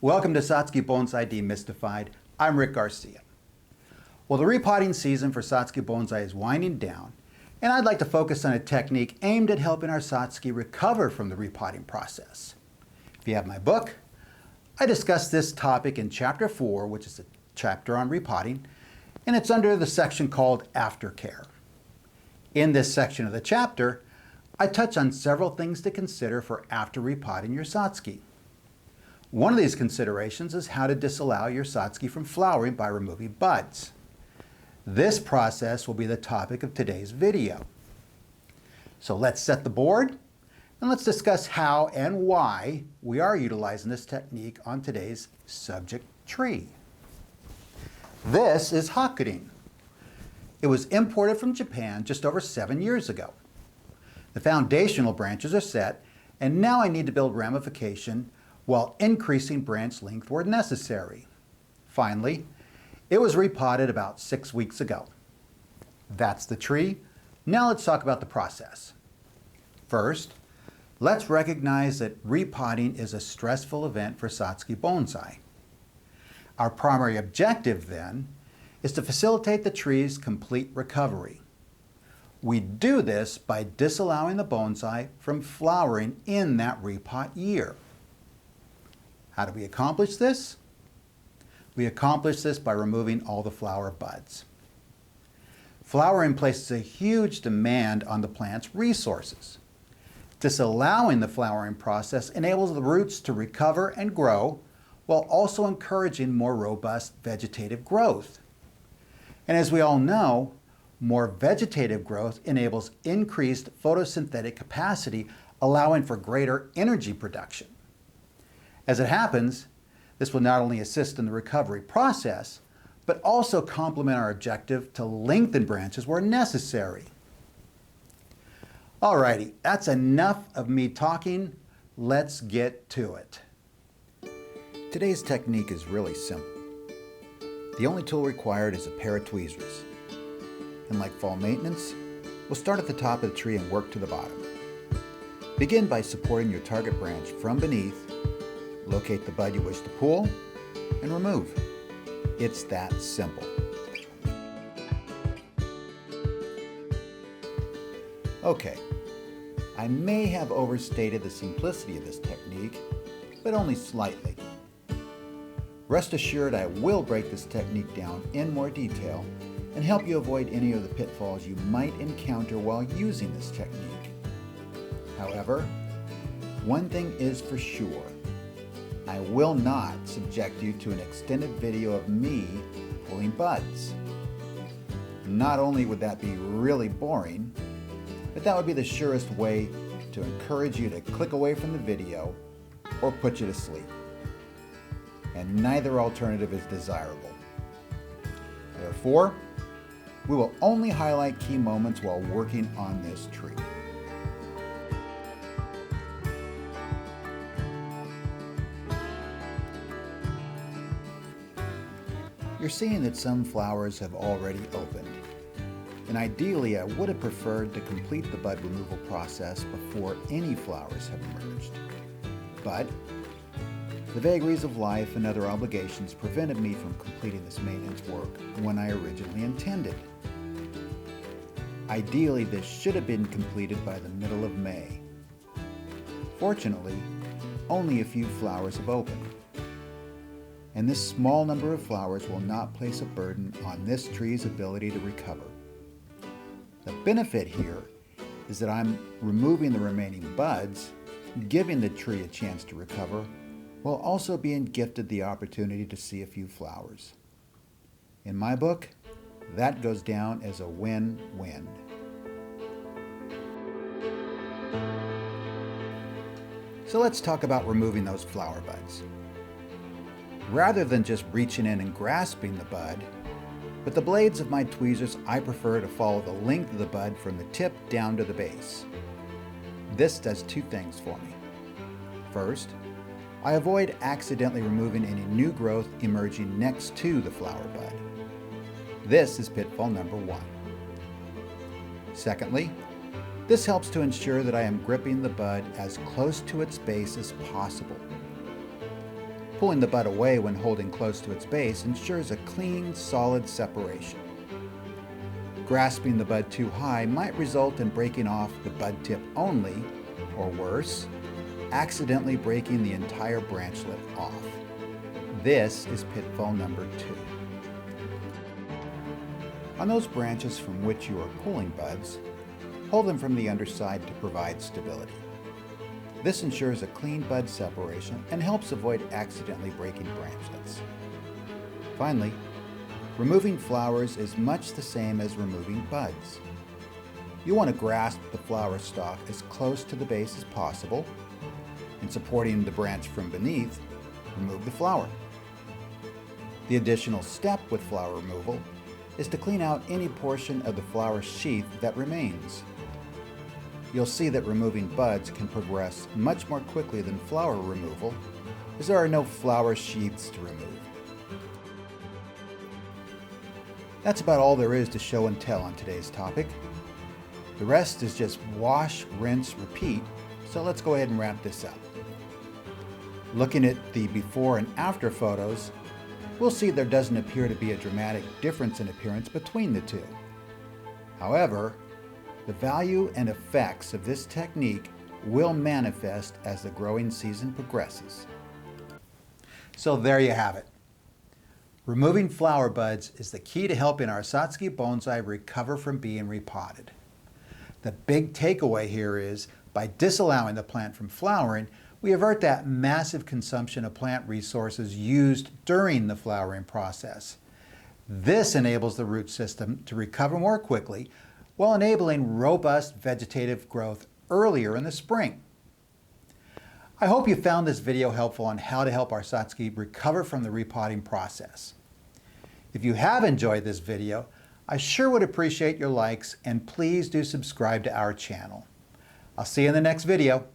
Welcome to Satsuki Bonsai Demystified. I'm Rick Garcia. Well, the repotting season for Satsuki Bonsai is winding down, and I'd like to focus on a technique aimed at helping our Satsuki recover from the repotting process. If you have my book, I discuss this topic in Chapter 4, which is a chapter on repotting, and it's under the section called Aftercare. In this section of the chapter, I touch on several things to consider for after repotting your Satsuki. One of these considerations is how to disallow your Satsuki from flowering by removing buds. This process will be the topic of today's video. So let's set the board and let's discuss how and why we are utilizing this technique on today's subject tree. This is Repotting. It was imported from Japan just over 7 years ago. The foundational branches are set, and now I need to build ramification while increasing branch length where necessary. Finally, it was repotted about 6 weeks ago. That's the tree. Now let's talk about the process. First, let's recognize that repotting is a stressful event for Satsuki Bonsai. Our primary objective, then, is to facilitate the tree's complete recovery. We do this by disallowing the bonsai from flowering in that repot year. How do we accomplish this? We accomplish this by removing all the flower buds. Flowering places a huge demand on the plant's resources. Disallowing the flowering process enables the roots to recover and grow while also encouraging more robust vegetative growth. And as we all know, more vegetative growth enables increased photosynthetic capacity, allowing for greater energy production. As it happens, this will not only assist in the recovery process, but also complement our objective to lengthen branches where necessary. Alrighty, that's enough of me talking. Let's get to it. Today's technique is really simple. The only tool required is a pair of tweezers. And like fall maintenance, we'll start at the top of the tree and work to the bottom. Begin by supporting your target branch from beneath. Locate the bud you wish to pull and remove. It's that simple. Okay, I may have overstated the simplicity of this technique, but only slightly. Rest assured I will break this technique down in more detail and help you avoid any of the pitfalls you might encounter while using this technique. However, one thing is for sure. I will not subject you to an extended video of me pulling buds. Not only would that be really boring, but that would be the surest way to encourage you to click away from the video or put you to sleep. And neither alternative is desirable. Therefore, we will only highlight key moments while working on this tree. You're seeing that some flowers have already opened, and ideally I would have preferred to complete the bud removal process before any flowers have emerged. But the vagaries of life and other obligations prevented me from completing this maintenance work when I originally intended. Ideally, this should have been completed by the middle of May. Fortunately, only a few flowers have opened. And this small number of flowers will not place a burden on this tree's ability to recover. The benefit here is that I'm removing the remaining buds, giving the tree a chance to recover, while also being gifted the opportunity to see a few flowers. In my book, that goes down as a win-win. So let's talk about removing those flower buds. Rather than just reaching in and grasping the bud, with the blades of my tweezers, I prefer to follow the length of the bud from the tip down to the base. This does two things for me. First, I avoid accidentally removing any new growth emerging next to the flower bud. This is pitfall number 1. Secondly, this helps to ensure that I am gripping the bud as close to its base as possible. Pulling the bud away when holding close to its base ensures a clean, solid separation. Grasping the bud too high might result in breaking off the bud tip only, or worse, accidentally breaking the entire branchlet off. This is pitfall number 2. On those branches from which you are pulling buds, hold them from the underside to provide stability. This ensures a clean bud separation and helps avoid accidentally breaking branchlets. Finally, removing flowers is much the same as removing buds. You want to grasp the flower stalk as close to the base as possible, and supporting the branch from beneath, remove the flower. The additional step with flower removal is to clean out any portion of the flower sheath that remains. You'll see that removing buds can progress much more quickly than flower removal, as there are no flower sheaths to remove. That's about all there is to show and tell on today's topic. The rest is just wash, rinse, repeat, so let's go ahead and wrap this up. Looking at the before and after photos, we'll see there doesn't appear to be a dramatic difference in appearance between the two. However, the value and effects of this technique will manifest as the growing season progresses. So there you have it. Removing flower buds is the key to helping our Satsuki bonsai recover from being repotted. The big takeaway here is, by disallowing the plant from flowering, we avert that massive consumption of plant resources used during the flowering process. This enables the root system to recover more quickly, while enabling robust vegetative growth earlier in the spring. I hope you found this video helpful on how to help our Satsuki recover from the repotting process. If you have enjoyed this video, I sure would appreciate your likes, and please do subscribe to our channel. I'll see you in the next video.